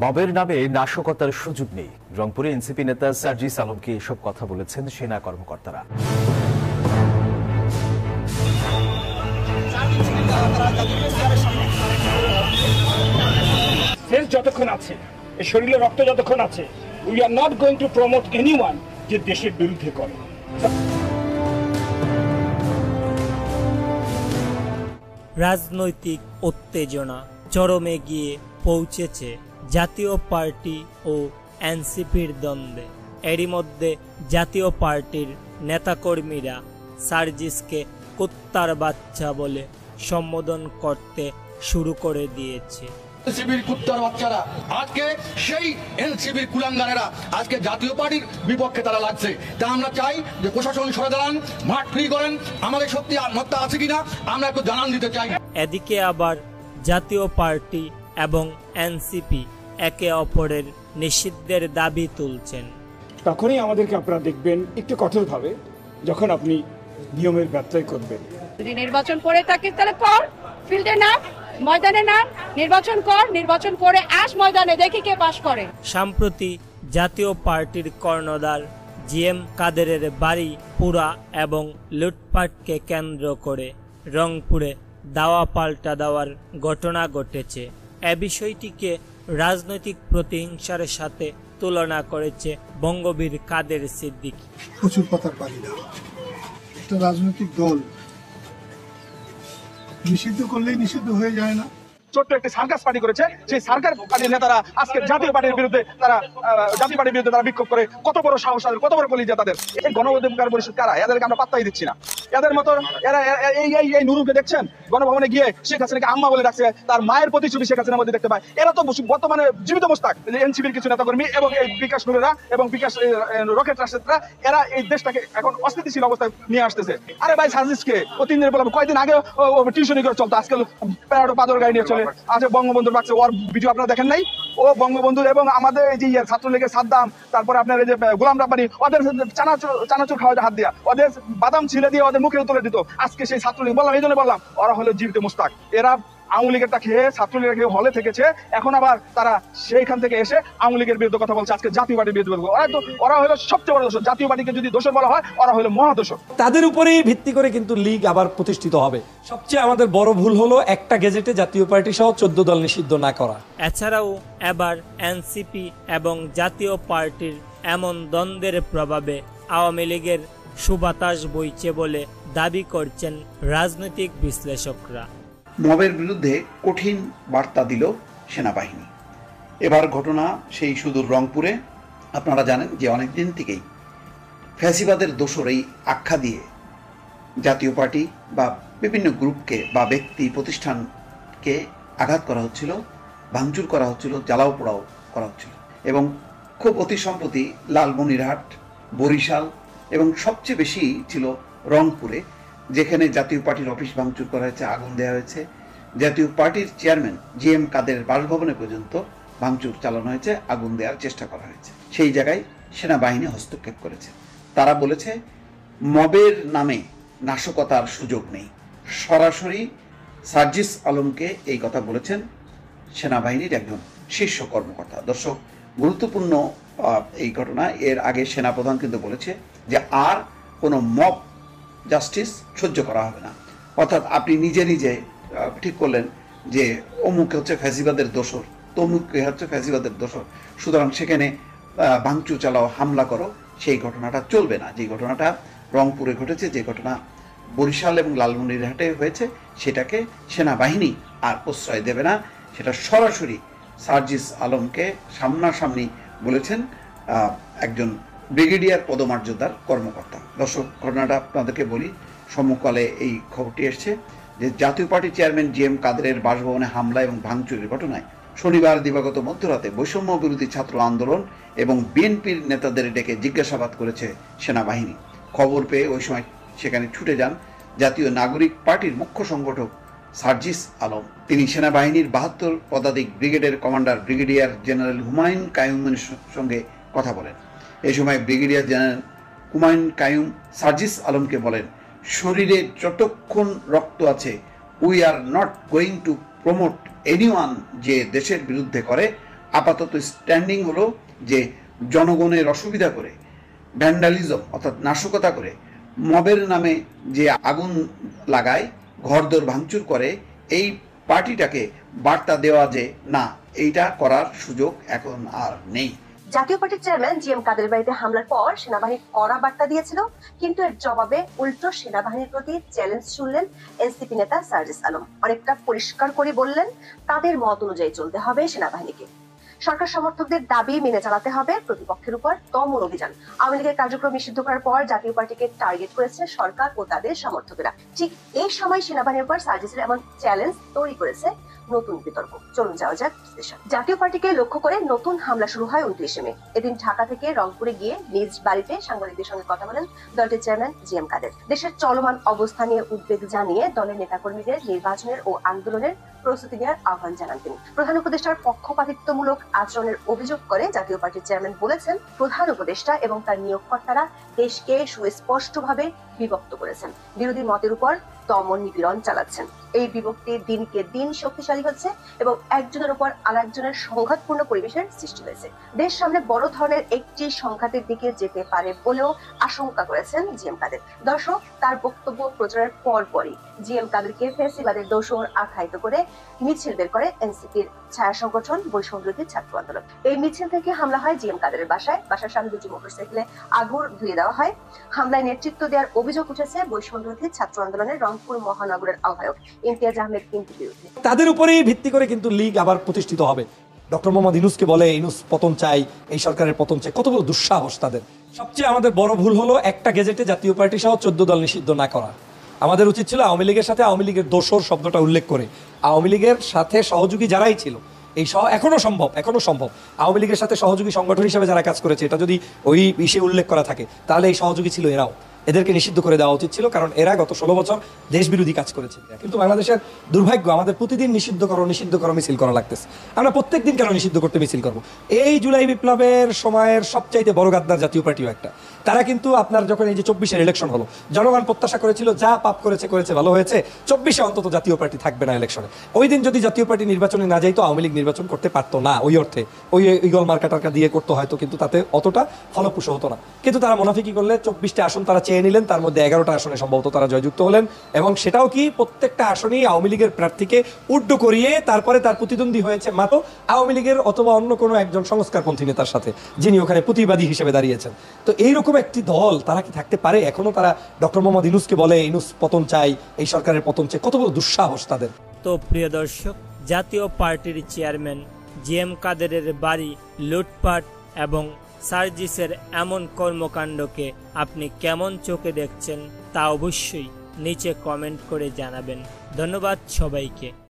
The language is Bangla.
মবের নামে নাশকতার সুযোগ নেই, রংপুরে এনসিপি নেতা সার্জিস আলমকে এসব কথা বলেছেন সেনা কর্মকর্তারা। যতক্ষণ আছে, এই শরীরে রক্ত যতক্ষণ আছে, we are not going to promote anyone যে দেশের বিরুদ্ধে করে। রাজনৈতিক উত্তেজনা চরমে গিয়ে পৌঁছেছে জাতীয় পার্টি ও এনসিপির দ্বন্দ্বে। এরই মধ্যে জাতীয় পার্টির নেতাকর্মীরা সার্জিসকে কুত্তার বাচ্চা বলে সম্বোধন করতে শুরু করে দিয়েছে। এনসিপির কুত্তার বাচ্চারা আজকে সেই এনসিপির কুলাঙ্গারেরা আজকে জাতীয় পার্টির বিপক্ষে তারা লাগছে। তা আমরা চাই যে প্রশাসন সরে দাঁড়ান, মাঠ ফ্রি করেন, আমাদের সত্যি আত্মহত্যা আছে কিনা আমরা একটু জানান দিতে চাই। এদিকে আবার জাতীয় পার্টি এবং এনসিপি একে অপরের নিষিদ্ধের দাবি তুলছেন। তখনই আমাদেরকে আপনারা দেখবেন একটু কঠোরভাবে, যখন আপনি নিয়মের ব্যত্যয় করবেন। যদি নির্বাচন করে থাকিস তাহলে কর, ফিল্ডে না, ময়দানে না, নির্বাচন কর, নির্বাচন করে আস ময়দানে, দেখি কে পাস করে। সম্প্রতি জাতীয় পার্টির কর্ণধার জিএম কাদেরের বাড়ি পোড়া এবং লুটপাটকে কেন্দ্র করে রংপুরে দাওয়া পাল্টা দেওয়ার ঘটনা ঘটেছে। এ বিষয়টিকে রাজনৈতিক প্রতিহিংসার সাথে তুলনা করেছে বঙ্গবীর কাদের সিদ্দিকী। প্রচুর পাতার পারি না, একটা রাজনৈতিক দল নিষিদ্ধ করলেই নিষিদ্ধ হয়ে যায় না। ছোট্ট একটি সার্কাস পার্টি করেছে, সেই সার্কাস পার্টির নেতারা আজকে জাতীয় পার্টির বিরুদ্ধে তারা বিক্ষোভ করে। কত বড় সাহস তাদের, কত বড় কলিজা তাদের। এই গণ অধিকার পরিষদ কারা? এদেরকে আমরা পাত্তাই দিচ্ছি না। এদের মতো এরা এই নুরুকে দেখছেন গণভবনে গিয়ে শেখ হাসিনাকে আম্মা বলে ডাকছে, তার মায়ের প্রতিচ্ছবি শেখ হাসিনার মধ্যে দেখতে পায়। এরা তো বর্তমানে জীবিত মোস্তাক। এনসিপির কিছু নেতাকর্মী এবং এই বিকাশ নুরেরা এবং বিকাশ রকেট রাষ্ট্ররা, এরা এই দেশটাকে এখন অস্থিতিশীল অবস্থায় নিয়ে আসতেছে। আরে ভাই সার্জিসকে ও 3 দিনের বললাম, কয়েকদিন আগে টিউশনি করে চলতো, আজকাল প্যারাডো পাদর গাড়ি নিয়ে চলে। আচ্ছা, বঙ্গবন্ধুর বাক্সে ওর ভিডিও আপনারা দেখেন নাই? ও বঙ্গবন্ধুর এবং আমাদের এই যে ছাত্রলীগের সাদ্দাম, তারপরে আপনার এই যে গোলাম রাব্বানি, ওদের চানাচুর খাওয়া হাত দিয়া, ওদের বাদাম ছিলে দিয়ে ওদের মুখে তুলে দিত। আজকে সেই ছাত্রলীগ বললাম, এই জন্য বললাম ওরা হলো জীবিত মোস্তাক। এরা আওয়ামী লীগেরটা খেয়ে ছাত্রলীগের খেয়ে হলে থেকেছে, এখন আবার তারা সেইখান থেকে এসে আওয়ামী লীগের বিরুদ্ধে কথা বলছে, আজকে জাতীয় পার্টির বিরুদ্ধে। ওরা হলো সবচেয়ে বড় দোষর। জাতীয় পার্টিকে যদি দোষর বলা হয়, ওরা হলো মহাদোষর। তাদের উপরেই ভিত্তি করে কিন্তু লীগ আবার প্রতিষ্ঠিত হবে। সবচেয়ে আমাদের বড় ভুল হলো একটা গেজেটে জাতীয় পার্টি সহ 14 দল নিষিদ্ধ না করা। এছাড়াও এবার এনসিপি এবং জাতীয় পার্টির এমন দ্বন্দ্বের প্রভাবে আওয়ামী লীগের সুবাতাস বইছে বলে দাবি করছেন রাজনৈতিক বিশ্লেষকরা। মবের বিরুদ্ধে কঠিন বার্তা দিল সেনাবাহিনী। এবার ঘটনা সেই সুদূর রংপুরে। আপনারা জানেন যে অনেকদিন থেকেই ফ্যাসিবাদের দোসর এই আখ্যা দিয়ে জাতীয় পার্টি বা বিভিন্ন গ্রুপকে বা ব্যক্তি প্রতিষ্ঠানকে আঘাত করা হচ্ছিল, ভাঙচুর করা হচ্ছিল, জ্বালাও পোড়াও করা হচ্ছিল। এবং খুব অতি সম্প্রতি লালমনিরহাট, বরিশাল এবং সবচেয়ে বেশি ছিল রংপুরে, যেখানে জাতীয় পার্টির অফিস ভাঙচুর করা হয়েছে, আগুন দেওয়া হয়েছে। জাতীয় পার্টির চেয়ারম্যান জিএম কাদের বাসভবনে পর্যন্ত ভাঙচুর চালানো হয়েছে, আগুন দেওয়ার চেষ্টা করা হয়েছে। সেই জায়গায় সেনাবাহিনী হস্তক্ষেপ করেছে। তারা বলেছে মবের নামে নাশকতার সুযোগ নেই। সরাসরি সার্জিস আলমকে এই কথা বলেছেন সেনাবাহিনীর একজন শীর্ষ কর্মকর্তা। দর্শক, গুরুত্বপূর্ণ এই ঘটনা। এর আগে সেনাপ্রধান কিন্তু বলেছে যে আর কোনো মব জাস্টিস সহ্য করা হবে না। অর্থাৎ আপনি নিজে নিজে ঠিক করলেন যে অমুক হচ্ছে ফ্যাসিবাদের দোসর, তমুক হচ্ছে ফ্যাসিবাদের দোসর, সুতরাং সেখানে ভাঙচুর চালাও, হামলা করো, সেই ঘটনাটা চলবে না। যে ঘটনাটা রংপুরে ঘটেছে, যে ঘটনা বরিশাল এবং লালমনিরহাটে হয়েছে, সেটাকে সেনাবাহিনী আর প্রশ্রয় দেবে না। সেটা সরাসরি সার্জিস আলমকে সামনাসামনি বলেছেন একজন ব্রিগেডিয়ার পদমর্যাদার কর্মকর্তা। দর্শক, ঘটনাটা আপনাদেরকে বলি। সম্মুখকালে এই খবরটি এসছে যে জাতীয় পার্টির চেয়ারম্যান জিএম কাদেরের বাসভবনে হামলা এবং ভাঙচুরের ঘটনায় শনিবার দিবাগত মধ্যরাতে বৈষম্য বিরোধী ছাত্র আন্দোলন এবং বিএনপির নেতাদের ডেকে জিজ্ঞাসাবাদ করেছে সেনাবাহিনী। খবর পেয়ে ওই সময় সেখানে ছুটে যান জাতীয় নাগরিক পার্টির মুখ্য সংগঠক সার্জিস আলম। তিনি সেনাবাহিনীর 72 পদাতিক ব্রিগেডের কমান্ডার ব্রিগেডিয়ার জেনারেল হুমায়ুন কাইয়ুমের সঙ্গে কথা বলেন। এই সময় ব্রিগেডিয়ার জেনারেল হুমায়ুন কাইয়ুম সার্জিস আলমকে বলেন, শরীরে যতক্ষণ রক্ত আছে we are not going to promote anyone যে দেশের বিরুদ্ধে করে, আপাতত স্ট্যান্ডিং হলো যে জনগণের অসুবিধা করে, ভ্যান্ডালিজম অর্থাৎ নাশকতা করে, মবের নামে যে আগুন লাগায়, ঘরদোর ভাঙচুর করে, এই পার্টিটাকে বার্তা দেওয়া যে না, এইটা করার সুযোগ এখন আর নেই। জাতীয় পার্টির চেয়ারম্যান জি এম কাদের বাড়িতে হামলার পর সেনাবাহিনী কড়া বার্তা দিয়েছিল, কিন্তু এর জবাবে উল্টো সেনাবাহিনীর প্রতি চ্যালেঞ্জ শুনলেন এনসিপি নেতা সার্জিস আলম। অনেকটা পরিষ্কার করে বললেন তাদের মত অনুযায়ী চলতে হবে সেনাবাহিনীকে। সরকার সমর্থকদের দাবি মেনে চালাতে হবে প্রতিপক্ষের উপর দমন অভিযান। আওয়ামী লীগের কার্যক্রম নিষিদ্ধ করার পর জাতীয় পার্টিকে টার্গেট করেছে সরকার ও তাদের সমর্থকেরা। ঠিক এই সময় সেনাবাহিনীর উপর সার্জিসের এমন চ্যালেঞ্জ তৈরি করেছে নতুন বিতর্ক। চলুন যাওয়া যাক বিশ্লেষণ। জাতীয় পার্টিকে লক্ষ্য করে নতুন হামলা শুরু হয় 29 মে। এদিন ঢাকা থেকে রংপুরে গিয়ে নিজ বাড়িতে সাংবাদিকদের সঙ্গে কথা বলেন দলটির চেয়ারম্যান জি এম কাদের। দেশের চলমান অবস্থা নিয়ে উদ্বেগ জানিয়ে দলের নেতাকর্মীদের নির্বাচনের ও আন্দোলনের প্রস্তুতি নেওয়ার আহ্বান জানান তিনি। প্রধান উপদেষ্টার পক্ষপাতিত্বমূলক আচরণের অভিযোগ করে জাতীয় পার্টির চেয়ারম্যান বলেছেন, প্রধান উপদেষ্টা এবং তার নিয়োগকর্তারা দেশকে সুস্পষ্টভাবে বিভক্ত করেছেন, বিরোধী মতের উপর দমন নিপীড়ন চালাচ্ছেন। এই বিভক্তি দিনকে দিন শক্তিশালী হচ্ছে এবং একজনের উপর আরেকজনের সংঘাতপূর্ণ পরিবেশের সৃষ্টি হয়েছে। দেশ সামনে বড় ধরনের একটি সংঘাতের দিকে যেতে পারে বলেও আশঙ্কা করেছেন জি এম কাদের। দর্শক, তার বক্তব্য প্রচারের পরপরই জি এম কাদেরকে ফ্যাসিবাদের দোষর আখ্যায়িত করে মিছিল বের করে এনসিপির ছায়া সংগঠন বৈষম্যবিরোধী ছাত্র আন্দোলন। এই মিছিল থেকে হামলা হয় জি এম কাদেরের বাসায়। বাসার সামনে দুটি মোটরসাইকেলে আগুন ধুয়ে দেওয়া হয়। হামলায় নেতৃত্ব দেওয়ার অভিযোগ উঠেছে বৈষম্যবিরোধী ছাত্র আন্দোলনের রংপুর মহানগরের আহ্বায়ক ইমতিয়াজ আহমেদ পিন্টুর বিরুদ্ধে। তাদের উপরেই ভিত্তি করে কিন্তু লীগ আবার প্রতিষ্ঠিত হবে। ডক্টর মোহাম্মদ ইউনূসকে বলে ইউনূস পতন চাই, এই সরকারের পতন চাই, কত বড় দুঃসাহস তাদের। সবচেয়ে আমাদের বড় ভুল হলো একটা গেজেটে জাতীয় পার্টি সহ 14 দল নিষিদ্ধ না করা। আমাদের উচিত ছিল আওয়ামী লীগের সাথে আওয়ামী লীগের দোসর শব্দটা উল্লেখ করে আওয়ামী লীগের সাথে সহযোগী যারাই ছিল, এই এখনো সম্ভব আওয়ামী লীগের সাথে সহযোগী সংগঠন হিসেবে যারা কাজ করেছে, এটা যদি ওই বিষয়ে উল্লেখ করা থাকে তাহলে এই সহযোগী ছিল এরাও, এদেরকে নিষিদ্ধ করে দেওয়া উচিত ছিল, কারণ এরা গত 16 বছর দেশ বিরোধী কাজ করেছে। কিন্তু বাংলাদেশের দুর্ভাগ্য, আমাদের প্রতিদিন নিষিদ্ধ করো মিছিল করা লাগতেছে। আমরা প্রত্যেকদিন কেন নিষিদ্ধ করতে মিছিল করবো? এই জুলাই বিপ্লবের সময়ের সবচাইতে বড় গাদ্দার জাতীয় পার্টিও একটা। তারা কিন্তু আপনার যখন এই যে 24-এর ইলেকশন হলো, জনগণ প্রত্যাশা করেছিল যা পাপ করেছে ভালো হয়েছে, 24-এ অন্তত জাতীয় পার্টি থাকবে না ইলেকশনে। ওই দিন যদি জাতীয় পার্টি নির্বাচনে না যাইতো, আওয়ামী লীগ নির্বাচন করতে পারতো না। ওই অর্থে ওই ইগল মার্কা টার্কা দিয়ে করতে হয়তো, কিন্তু তাতে অতটা ফলপ্রসূ হতো না। কিন্তু তারা মুনাফিকি করলে 24টা আসন তারা চেয়ে নিলেন, তার মধ্যে 11টা আসনে সম্ভবত তারা জয়যুক্ত হলেন, এবং সেটাও কি প্রত্যেকটা আসনেই আওয়ামী লীগের প্রার্থীকে উড্ডু করিয়ে তারপরে তার প্রতিদ্বন্দ্বী হয়েছে মাত্র আওয়ামী লীগের অথবা অন্য কোনো একজন সংস্কারপন্থী নেতার সাথে, যিনি ওখানে প্রতিবাদী হিসেবে দাঁড়িয়েছেন। তো এইরকম একটি দল তারা কি থাকতে পারে? এখনো তারা ডক্টর মোহাম্মদ ইউনূসকে বলে ইউনূস পতন চাই, এই সরকারের পতন চাই, কত বড় দুঃসাহস তাদের। তো প্রিয় দর্শক, জাতীয় পার্টির চেয়ারম্যান জি এম কাদেরের বাড়ি লুটপাট এবং সার্জিসের এমন কর্মকাণ্ডকে আপনি কেমন চোখে দেখছেন তা অবশ্যই নিচে কমেন্ট করে জানাবেন। ধন্যবাদ সবাইকে।